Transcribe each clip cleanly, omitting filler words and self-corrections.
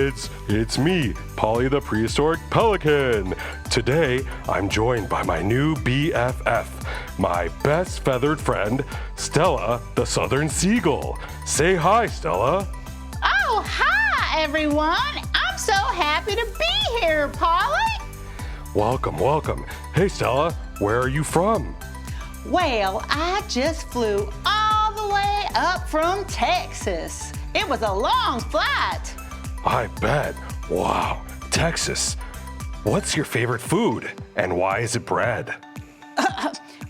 kids, it's me, Paulie the Prehistoric Pelican. Today, I'm joined by my new BFF, my best feathered friend, Stella the Southern Seagull. Say hi, Stella. Oh, hi, everyone. I'm so happy to be here, Paulie. Welcome, welcome. Hey, Stella, where are you from? Well, I just flew all the way up from Texas. It was a long flight. I bet. Wow, Texas. What's your favorite food and why is it bread?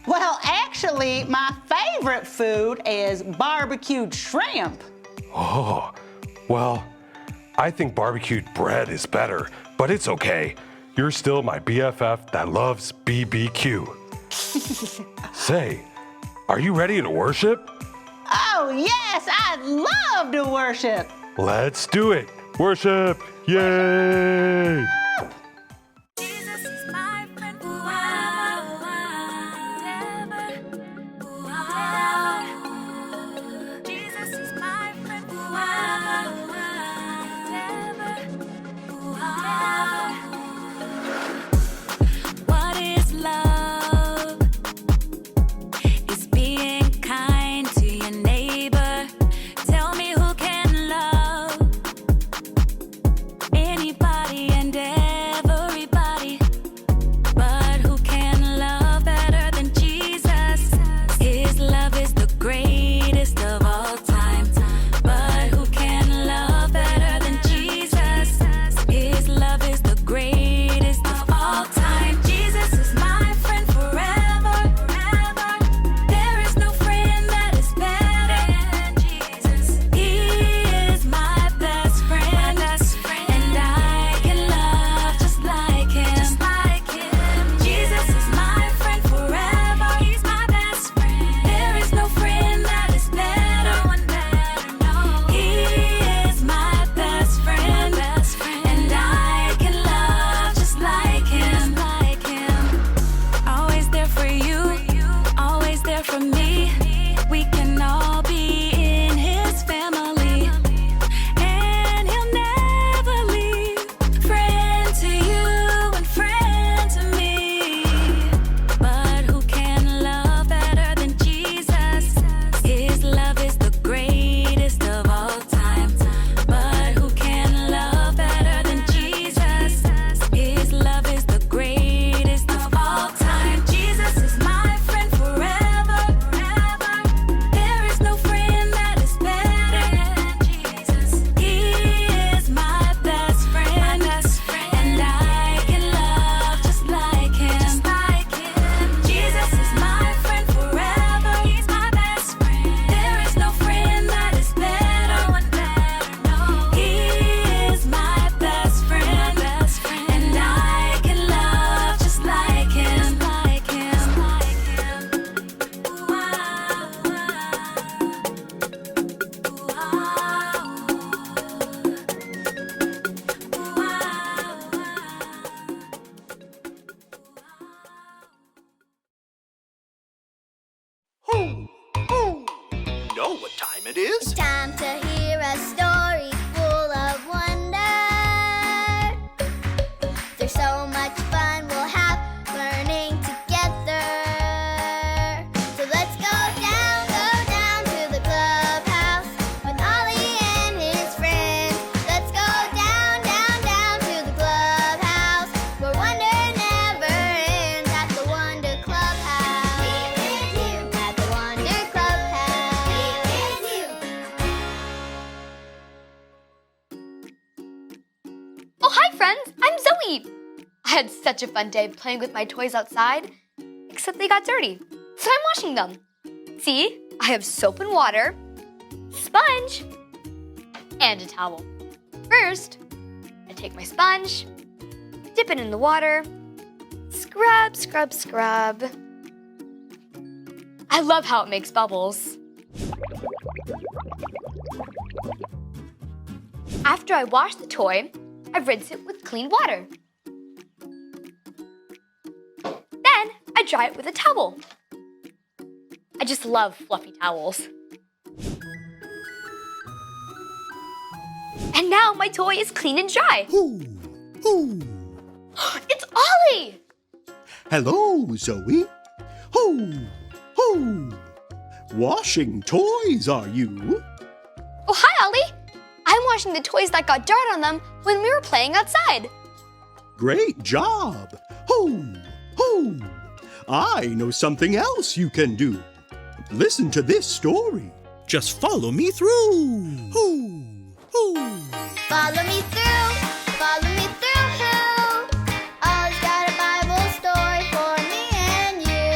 Well, actually, my favorite food is barbecued shrimp. Oh, well, I think barbecued bread is better, but it's okay. You're still my BFF that loves BBQ. Say, are you ready to worship? Oh, yes, I'd love to worship. Let's do it. Worship. Yay! Jesus is my friend. Wow, wow, Jesus is my friend. Wow, wow. What is love? It's being kind to your neighbor. Tell me who can love anybody and everybody, but who can love better than Jesus? His love is the greatest of all time, but who can love better than Jesus? His love is the greatest of all time. Jesus is my friend forever. There is no friend that is better than Jesus. He is my best friend, and I can love just like him. Jesus is my friend forever. He's my best friend. There is no friend that is better. No, he is my best friend, and I can love just like him. Always there for you, always there for me. We can all be in his family, and he'll never leave. Friend to you and friend to me, but who can love better than Jesus? His love is the greatest of all time, but who can love better than Jesus? His love is the greatest of all time. Jesus is my friend forever. There is no friend that is better than Jesus. He is my best friend, and I can love just like him. Jesus is my friend forever. He's my best friend. There is no friend that is better. No, he is my best friend, and I can love just like him. You know what time it is? Time to hear a story full of wonder. There's so much fun we'll have learning together. So let's go down to the clubhouse with Ollie and his friends. Let's go down to the clubhouse where wonder never ends at the Wonder Clubhouse. At the Wonder Clubhouse. Oh, hi friends, I'm Zoe. I had such a fun day playing with my toys outside, except they got dirty, so I'm washing them. See, I have soap and water, sponge, and a towel. First, I take my sponge, dip it in the water, scrub, scrub, scrub. I love how it makes bubbles. After I wash the toy, I rinse it with clean water. Then I dry it with a towel. I just love fluffy towels. And now my toy is clean and dry. Hoo, hoo. It's Ollie! Hello, Zoe. Hoo, hoo. Washing toys, are you? Oh, hi, Ollie. I'm washing the toys that got dirt on them when we were playing outside. Great job. Hoo, hoo. I know something else you can do. Listen to this story. Just follow me through. Hoo, hoo. Follow me through, follow me through, who? Ollie's got a Bible story for me and you.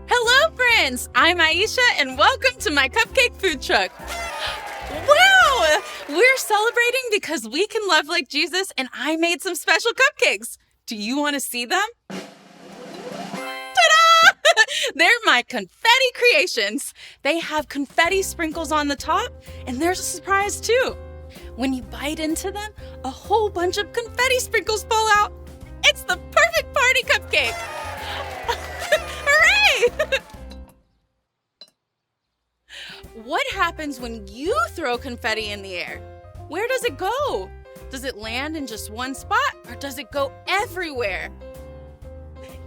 Hello, friends! I'm Aisha, and welcome to my cupcake food truck. Wow! We're celebrating because we can love like Jesus, and I made some special cupcakes. Do you want to see them? Ta-da! They're my confetti creations. They have confetti sprinkles on the top, and there's a surprise too. When you bite into them, a whole bunch of confetti sprinkles fall out. It's the perfect party cupcake. Hooray! What happens when you throw confetti in the air? Where does it go? Does it land in just one spot, or does it go everywhere?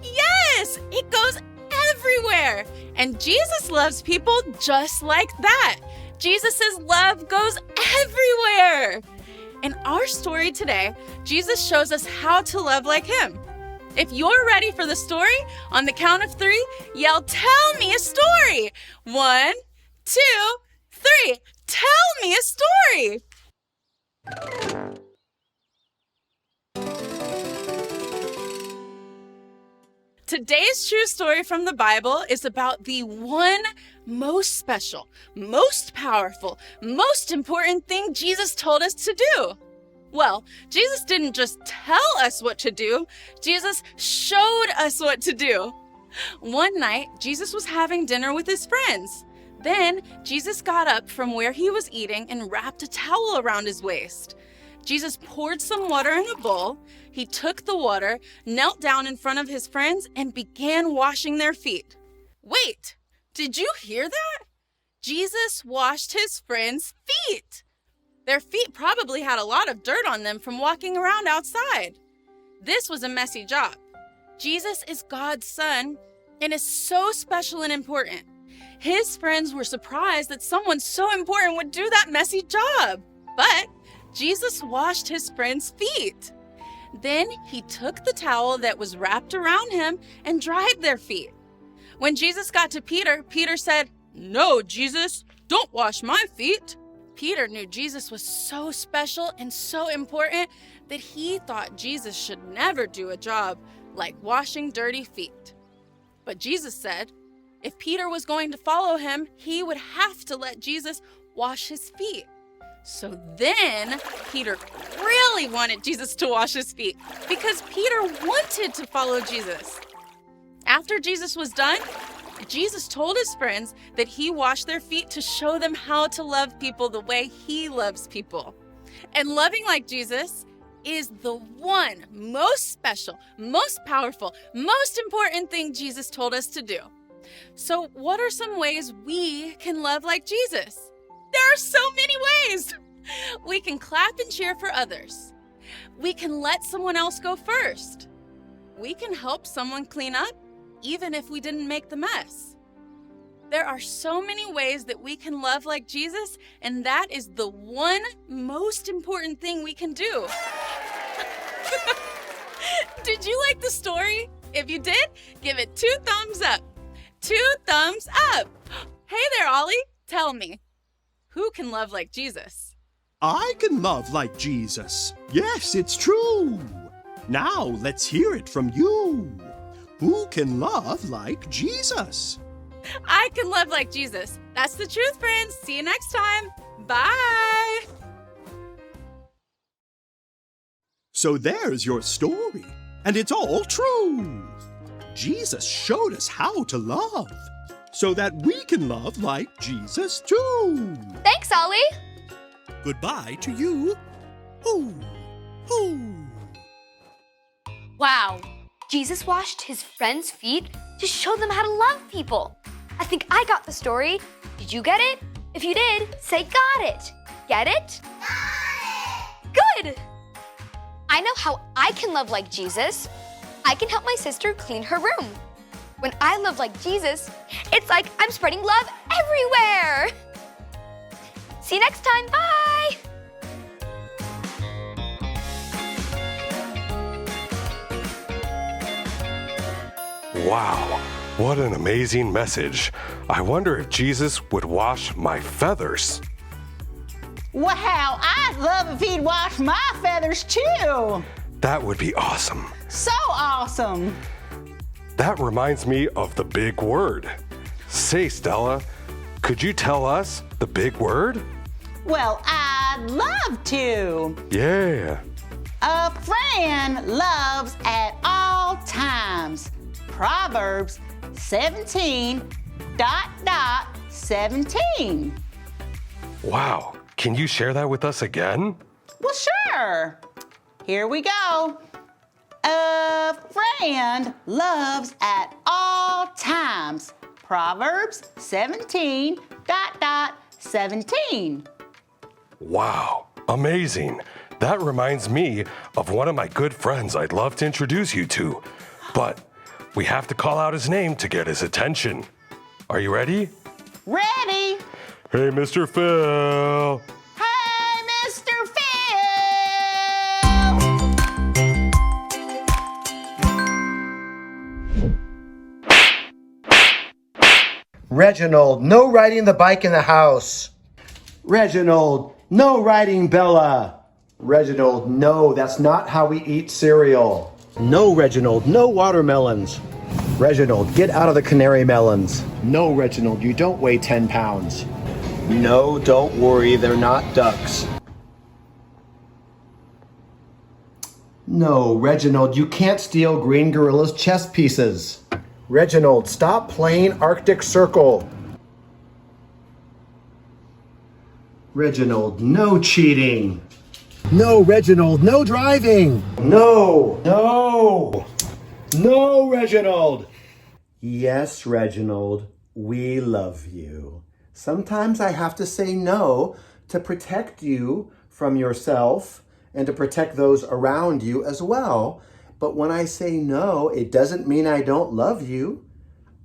Yes, it goes everywhere. And Jesus loves people just like that. Jesus' love goes everywhere. In our story today, Jesus shows us how to love like him. If you're ready for the story, on the count of 3, yell, "Tell me a story." 1, 2, 3. Tell me a story. Today's true story from the Bible is about the one most special, most powerful, most important thing Jesus told us to do. Well, Jesus didn't just tell us what to do, Jesus showed us what to do. One night, Jesus was having dinner with his friends. Then, Jesus got up from where he was eating and wrapped a towel around his waist. Jesus poured some water in a bowl. He took the water, knelt down in front of his friends, and began washing their feet. Wait, did you hear that? Jesus washed his friends' feet. Their feet probably had a lot of dirt on them from walking around outside. This was a messy job. Jesus is God's son and is so special and important. His friends were surprised that someone so important would do that messy job. But Jesus washed his friends' feet. Then he took the towel that was wrapped around him and dried their feet. When Jesus got to Peter, Peter said, "No, Jesus, don't wash my feet." Peter knew Jesus was so special and so important that he thought Jesus should never do a job like washing dirty feet. But Jesus said, if Peter was going to follow him, he would have to let Jesus wash his feet. So then Peter really wanted Jesus to wash his feet because Peter wanted to follow Jesus. After Jesus was done, Jesus told his friends that he washed their feet to show them how to love people the way he loves people. And loving like Jesus is the one most special, most powerful, most important thing Jesus told us to do. So what are some ways we can love like Jesus? There are so many ways. We can clap and cheer for others. We can let someone else go first. We can help someone clean up, even if we didn't make the mess. There are so many ways that we can love like Jesus, and that is the one most important thing we can do. Did you like the story? If you did, give it 2 thumbs up. 2 thumbs up. Hey there, Ollie. Tell me, who can love like Jesus? I can love like Jesus. Yes, it's true. Now let's hear it from you. Who can love like Jesus? I can love like Jesus. That's the truth, friends. See you next time. Bye. So there's your story, and it's all true. Jesus showed us how to love, so that we can love like Jesus too. Thanks, Ollie. Goodbye to you. Hoo, hoo. Wow, Jesus washed his friends' feet to show them how to love people. I think I got the story. Did you get it? If you did, say got it. Get it? Good! I know how I can love like Jesus. I can help my sister clean her room. When I love like Jesus, it's like I'm spreading love everywhere. See you next time. Bye! Wow, what an amazing message. I wonder if Jesus would wash my feathers. Wow, I'd love if he'd wash my feathers too. That would be awesome. So awesome. That reminds me of the big word. Say, Stella, could you tell us the big word? Well, I'd love to. Yeah. A friend loves at all times. Proverbs 17:17. Wow, can you share that with us again? Well, sure. Here we go. A friend loves at all times. Proverbs 17:17. Wow, amazing. That reminds me of one of my good friends I'd love to introduce you to, but we have to call out his name to get his attention. Are you ready? Ready? Hey, Mr. Phil. Hey, Mr. Phil! Reginald, no riding the bike in the house. Reginald, no riding Bella. Reginald, no, that's not how we eat cereal. No, Reginald, no watermelons. Reginald, get out of the canary melons. No, Reginald, you don't weigh 10 pounds. No, don't worry, they're not ducks. No, Reginald, you can't steal Green Gorilla's chess pieces. Reginald, stop playing Arctic Circle. Reginald, no cheating. No, Reginald, no driving. No, Reginald. Yes, Reginald, we love you. Sometimes I have to say no to protect you from yourself and to protect those around you as well. But when I say no, it doesn't mean I don't love you.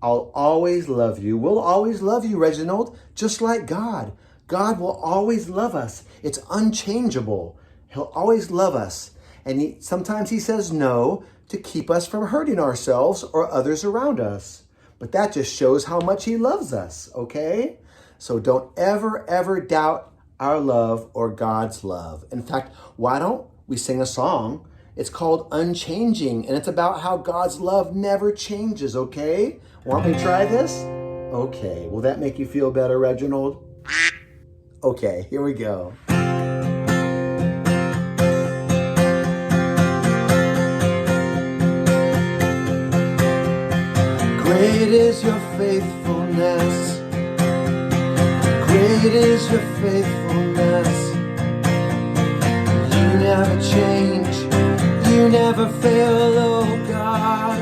I'll always love you. We'll always love you, Reginald, just like God. God will always love us. It's unchangeable. He'll always love us. And sometimes he says no to keep us from hurting ourselves or others around us. But that just shows how much he loves us, okay? So don't ever doubt our love or God's love. In fact, why don't we sing a song? It's called Unchanging, and it's about how God's love never changes, okay? Want me to try this? Okay, will that make you feel better, Reginald? Okay, here we go. Great is your faithfulness. Great is your faithfulness. You never change. You never fail, oh God.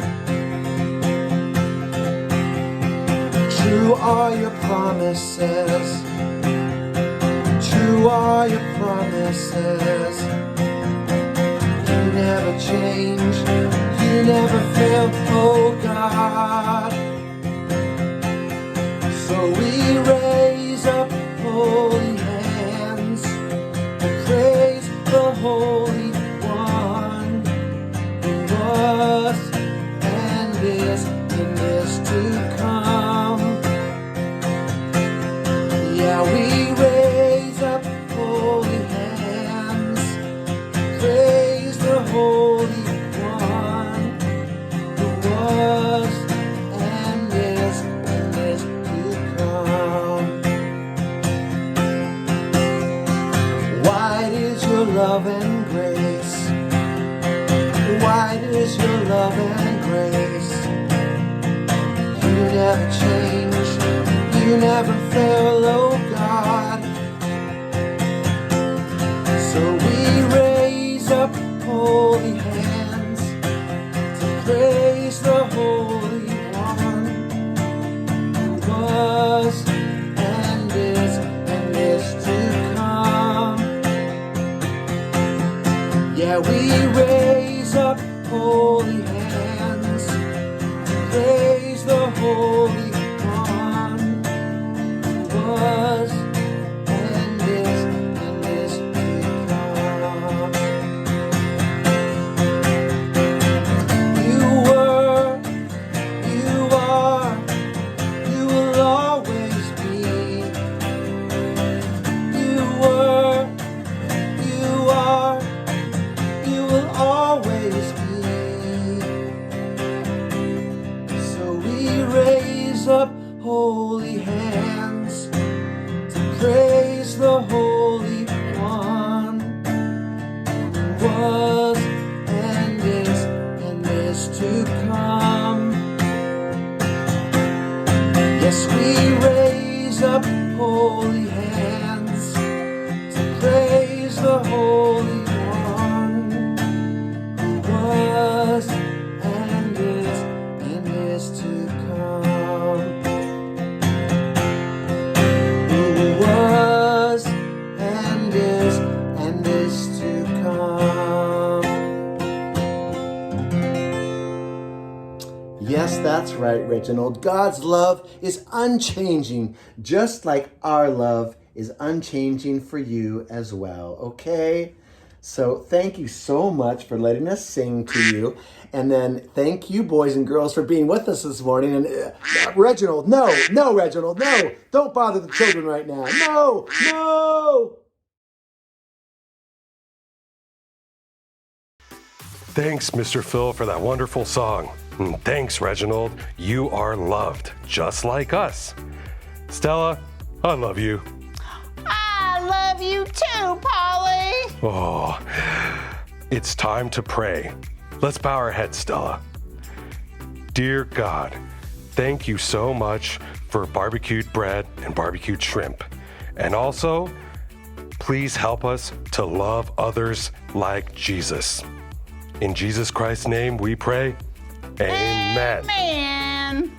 True are your promises. True are your promises. You never change. You never fail, oh God. So we raise up holy hands and praise the Holy One who was and is to come. Yeah, we raise up holy hands, praise the Holy One who was and is to come. Wide is your love and grace. Wide is your love and grace. You never change. You never fail, oh God. So we raise up holy hands to praise the Holy One who Now we raise up holy hands, praise the Holy One, who was and is to come. You were, you are, you will always be. You were, you are, you will always be. So we raise up holy hands to praise the Holy One, who was and is to come. Yes, we raise up holy hands to praise the Holy One, who was and is to come. Who was and is to come. Yes, that's right, Reginald. God's love is unchanging, just like our love is unchanging for you as well, okay? So thank you so much for letting us sing to you. And then thank you, boys and girls, for being with us this morning. And Reginald, no, Reginald, no. Don't bother the children right now. No. Thanks, Mr. Phil, for that wonderful song. And thanks, Reginald. You are loved, just like us. Stella, I love you. I love you too, Paulie. Oh, it's time to pray. Let's bow our heads, Stella. Dear God, thank you so much for barbecued bread and barbecued shrimp. And also, please help us to love others like Jesus. In Jesus Christ's name we pray. Amen. Man.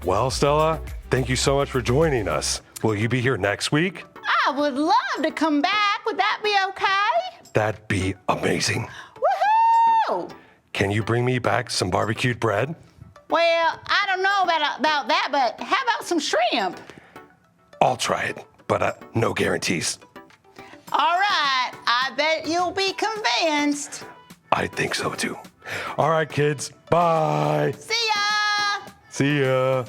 Well, Stella, thank you so much for joining us. Will you be here next week? I would love to come back. Would that be okay? That'd be amazing. Woohoo! Can you bring me back some barbecued bread? Well, I don't know about that, but how about some shrimp? I'll try it, but no guarantees. All right, I bet you'll be convinced. I think so too. All right, kids. Bye. See ya! See ya.